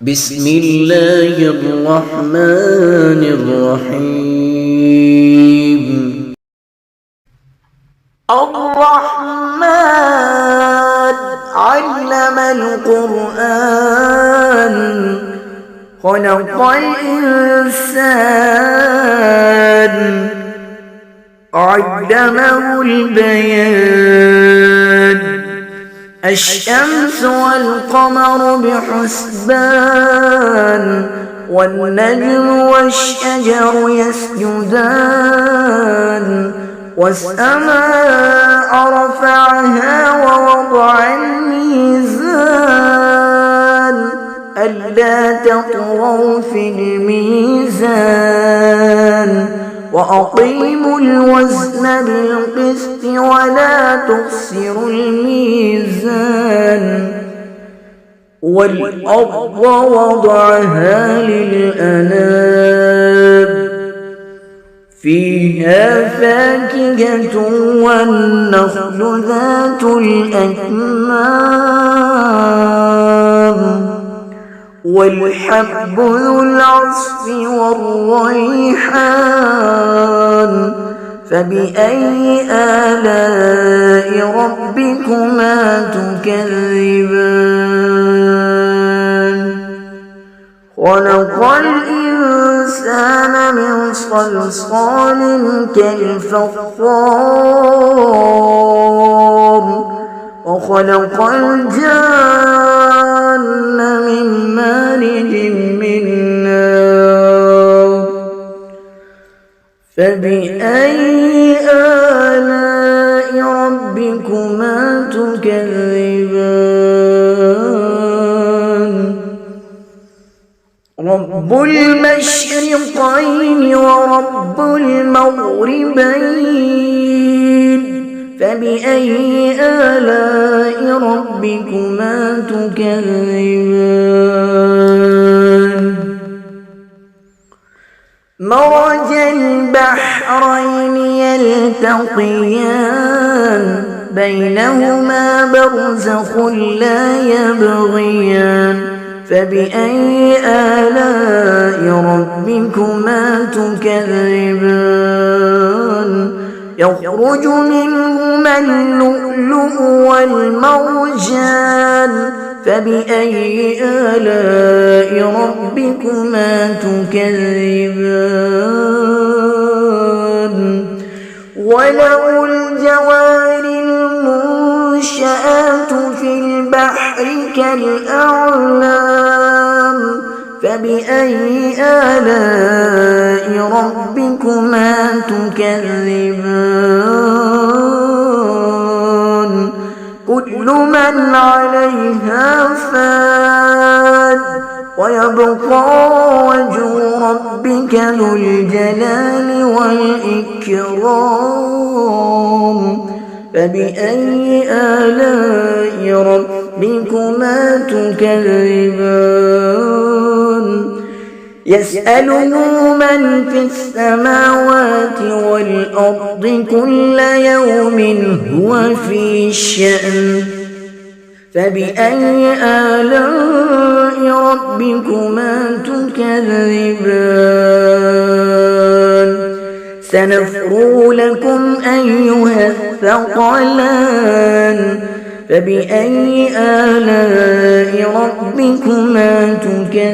بسم الله الرحمن الرحيم. الرحمن علم القرآن خلق الإنسان علمه البيان الشمس والقمر بحسبان والنجم والشجر يسجدان والسماء رفعها ووضع الميزان ألا تطغوا في الميزان وأقيموا الوزن بالقسط ولا تخسروا الميزان والأرض وضعها للأنام فيها فاكهة والنخل ذات الأكمام والحب ذو العصف والريحان فبأي آلاء ربكما تكذبان خلق الإنسان من صلصال كالفخار وخلق الجان من مارج من نار فبأي آلاء ربكما تكذبان رب المشرقين ورب المغربين فبأي آلاء ربكما تكذبان مرج البحرين يلتقيان بينهما برزخ لا يبغيان فبأي آلاء ربكما تكذبان يخرج منهما اللؤلؤ والمرجان فبأي آلاء ربكما تكذبان وله الجوار المنشآت في البحر كالأعلام فبأي آلاء ربكما تكذبان كل من عليها فان ويبقى وجه ربك ذو الجلال والإكرام فبأي آلاء ربكما تكذبان يسأله من في السماوات والأرض كل يوم هو في شأن فبأي آلاء ربكما تكذبان سنفرغ لكم أيها الثقلان فبأي آلاء ربكما تكذبان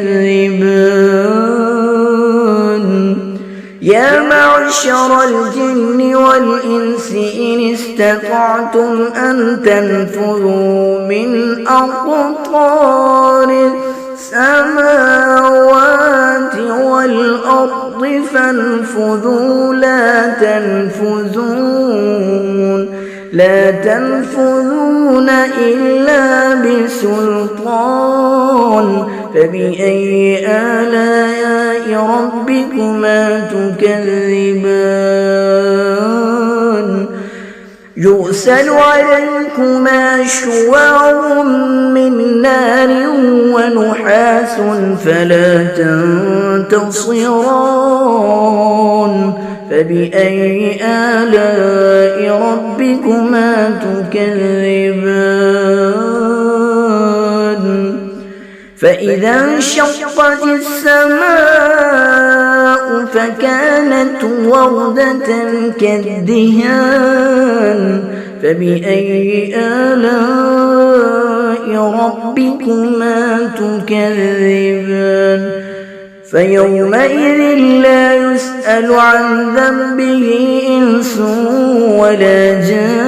يا معشر الجن والإنس إن استطعتم أن تنفذوا من أقطار السماوات والأرض فانفذوا لا تنفذون إلا بسلطان فبأي آلاء ربكما تكذبان يرسل عليكما شواظ من نار ونحاس فلا تنتصران فبأي آلاء ربكما تكذبان فإذا انشقت السماء فكانت وردة كالدهان فبأي آلاء ربكما تكذبان فيومئذ لا يسأل عن ذنبه إنس ولا جان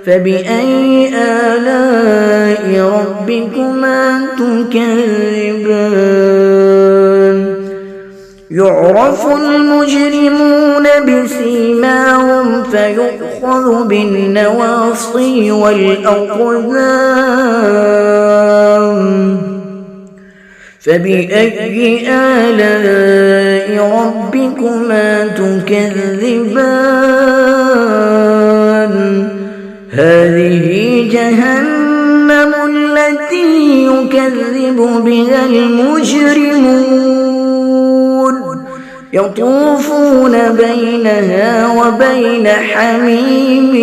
فبأي آلاء ربكما تكذبان يعرف المجرمون بسيماهم فيؤخذ بالنواصي والأقدام فبأي آلاء ربكما تكذبان هذه جهنم التي يكذب بها المجرمون يطوفون بينها وبين حميم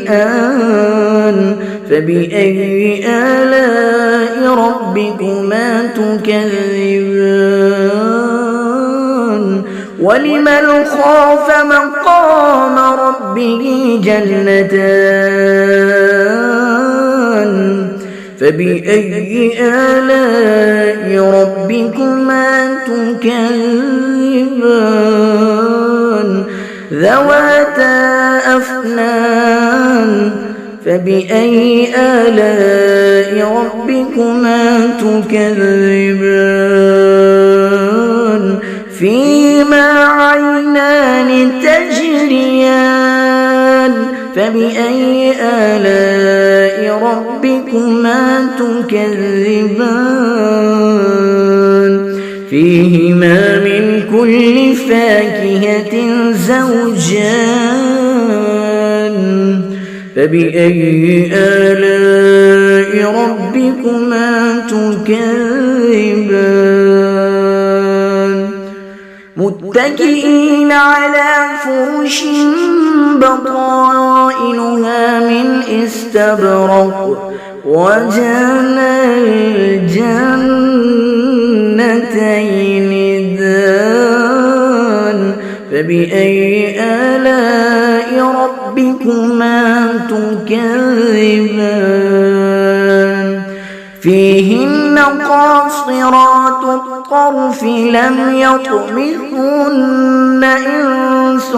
آن فبأي آلاء ربكما تكذبان ولمن خاف مقام ربه جنتان فبأي آلاء ربكما تكذبان ذواتا أفنان فبأي آلاء ربكما تكذبان فيما عينان تجريان فبأي آلاء ربكما تكذبان فيهما من كل فاكهة زوجان فبأي آلاء ربكما تكذبان متكئين على فرش بطائنها من استبرق وجنى الجنتين دان فبأي آلاء ربكما تكذبان فيهن قاصرات الطرف لم يطمثهن إنس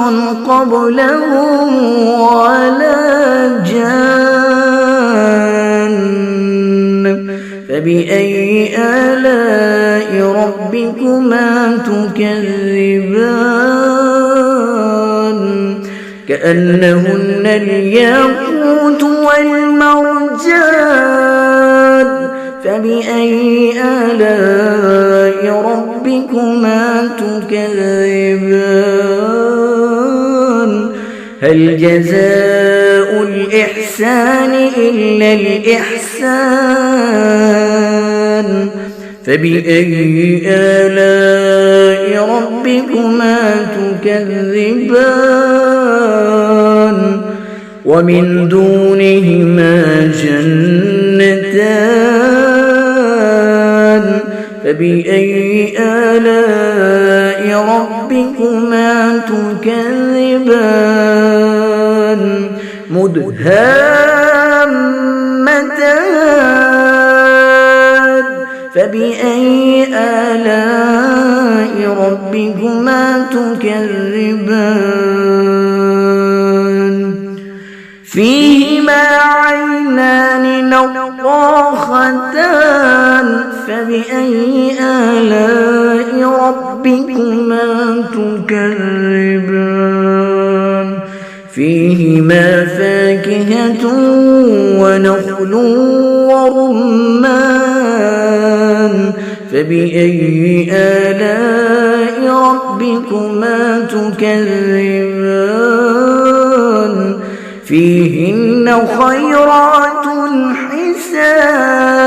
قبلهم ولا جان فبأي آلاء ربكما تكذبان كأنهن الياقوت والمرجان فبأي آلاء ربكما تكذبان هل جزاء الإحسان إلا الإحسان فبأي آلاء ربكما تكذبان ومن دونهما جنتان فبأي آلاء ربكما تكذبان مدهامتان فبأي آلاء ربكما تكذبان فيهما عينان نضاختان فبأي آلاء ربكما تكذبان فيهما فاكهة ونخل ورمان فبأي آلاء ربكما تكذبان فيهن خيرات حسان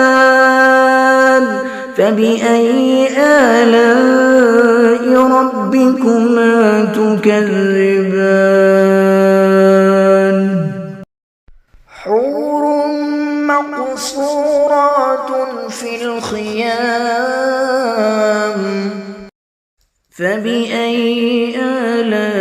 فبأي آلاء ربكما تكذبان حور مقصورات قاصرات في الخيام فبأي آلاء